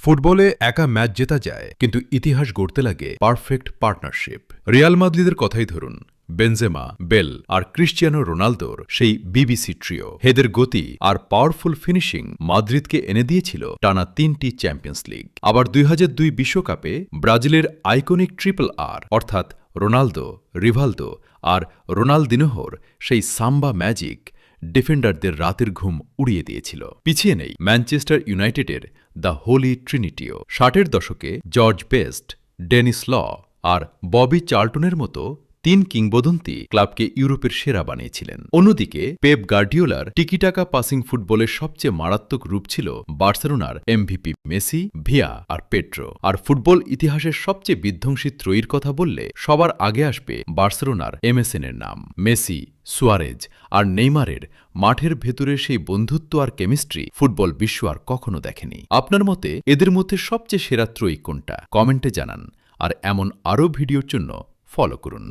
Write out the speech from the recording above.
ফুটবলে একা ম্যাচ জেতা যায়, কিন্তু ইতিহাস গড়তে লাগে পারফেক্ট পার্টনারশিপ। রিয়াল মাদ্রিদের কথাই ধরুন, বেনজেমা, বেল আর ক্রিশ্চিয়ানো রোনালদোর সেই বিবিসি ট্রিও। এদের গতি আর পাওয়ারফুল ফিনিশিং মাদ্রিদকে এনে দিয়েছিল টানা 3টি চ্যাম্পিয়ন্স লিগ। আবার 2002 বিশ্বকাপে ব্রাজিলের আইকনিক ট্রিপল আর অর্থাৎ রোনালদো, রিভালদো আর রোনালদিনহোর সেই সাম্বা ম্যাজিক ডিফেন্ডারদের রাতের ঘুম উড়িয়ে দিয়েছিল। পিছিয়ে নেই ম্যানচেস্টার ইউনাইটেডের দ্য হোলি ট্রিনিটিও। 60-এর দশকে জর্জ বেস্ট, ডেনিস ল আর ববি চার্লটনের মতো 3 কিংবদন্তি ক্লাবকে ইউরোপের সেরা বানিয়েছিলেন। অন্যদিকে পেপ গার্ডিওলার টিকিটাকা পাসিং ফুটবলের সবচেয়ে মারাত্মক রূপ ছিল বার্সেলোনার এমভিপি মেসি, ভিয়া আর পেড্রো। আর ফুটবল ইতিহাসের সবচেয়ে বিধ্বংসী ত্রয়ীর কথা বললে সবার আগে আসবে বার্সেলোনার এমএসএনের নাম। মেসি, সুয়ারেজ আর নেইমারের মাঠের ভেতরে সেই বন্ধুত্ব আর কেমিস্ট্রি ফুটবল বিশ্ব আর কখনো দেখেনি। আপনার মতে এদের মধ্যে সবচেয়ে সেরা ত্রয়ী কোনটা? কমেন্টে জানান। আর এমন আরও ভিডিওর জন্য ফলো করুন।